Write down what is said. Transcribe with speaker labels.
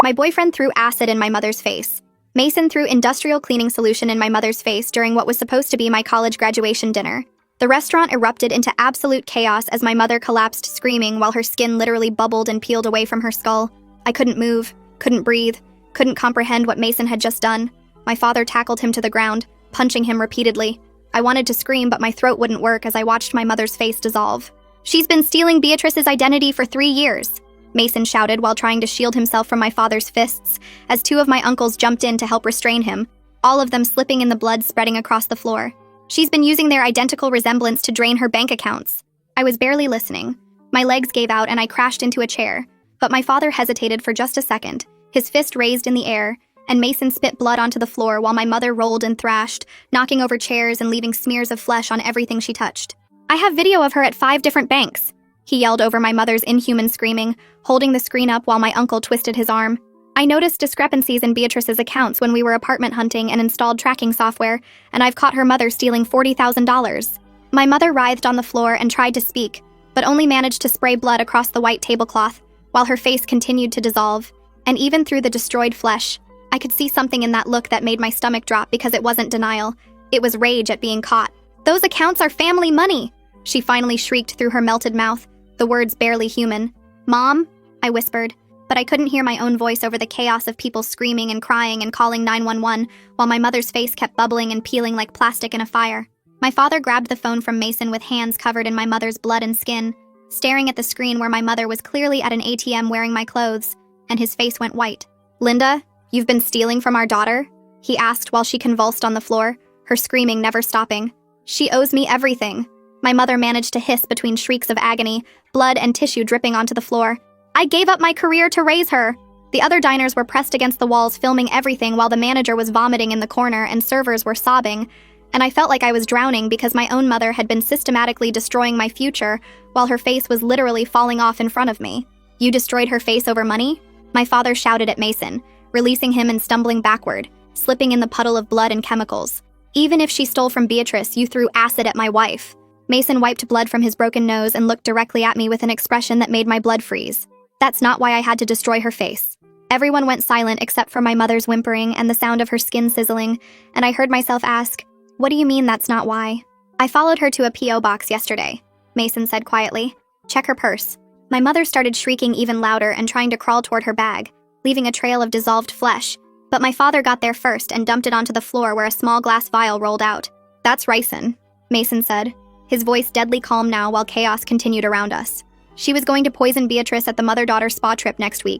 Speaker 1: My boyfriend threw acid in my mother's face. Mason threw industrial cleaning solution in my mother's face during what was supposed to be my college graduation dinner. The restaurant erupted into absolute chaos as my mother collapsed screaming while her skin literally bubbled and peeled away from her skull. I couldn't move, couldn't breathe, couldn't comprehend what Mason had just done. My father tackled him to the ground, punching him repeatedly. I wanted to scream, but my throat wouldn't work as I watched my mother's face dissolve. "She's been stealing Beatrice's identity for 3 years," Mason shouted while trying to shield himself from my father's fists, as 2 of my uncles jumped in to help restrain him, all of them slipping in the blood spreading across the floor. "She's been using their identical resemblance to drain her bank accounts." I was barely listening. My legs gave out and I crashed into a chair, but my father hesitated for just a second, his fist raised in the air, and Mason spit blood onto the floor while my mother rolled and thrashed, knocking over chairs and leaving smears of flesh on everything she touched. "I have video of her at 5 different banks," he yelled over my mother's inhuman screaming, holding the screen up while my uncle twisted his arm. "I noticed discrepancies in Beatrice's accounts when we were apartment hunting and installed tracking software, and I've caught her mother stealing $40,000. My mother writhed on the floor and tried to speak, but only managed to spray blood across the white tablecloth, while her face continued to dissolve. And even through the destroyed flesh, I could see something in that look that made my stomach drop because it wasn't denial. It was rage at being caught. "Those accounts are family money!" She finally shrieked through her melted mouth, the words barely human. "Mom?" I whispered, but I couldn't hear my own voice over the chaos of people screaming and crying and calling 911, while my mother's face kept bubbling and peeling like plastic in a fire. My father grabbed the phone from Mason with hands covered in my mother's blood and skin, staring at the screen where my mother was clearly at an ATM wearing my clothes, and his face went white. "Linda, you've been stealing from our daughter?" he asked while she convulsed on the floor, her screaming never stopping. "She owes me everything." My mother managed to hiss between shrieks of agony, blood and tissue dripping onto the floor. "I gave up my career to raise her." The other diners were pressed against the walls filming everything while the manager was vomiting in the corner and servers were sobbing, and I felt like I was drowning because my own mother had been systematically destroying my future while her face was literally falling off in front of me. "You destroyed her face over money?" My father shouted at Mason, releasing him and stumbling backward, slipping in the puddle of blood and chemicals. "Even if she stole from Beatrice, you threw acid at my wife." Mason wiped blood from his broken nose and looked directly at me with an expression that made my blood freeze. "That's not why I had to destroy her face." Everyone went silent except for my mother's whimpering and the sound of her skin sizzling, and I heard myself ask, "What do you mean that's not why?" "I followed her to a P.O. box yesterday," Mason said quietly. "Check her purse." My mother started shrieking even louder and trying to crawl toward her bag, leaving a trail of dissolved flesh, but my father got there first and dumped it onto the floor where a small glass vial rolled out. "That's ricin," Mason said, his voice deadly calm now while chaos continued around us. "She was going to poison Beatrice at the mother-daughter spa trip next week,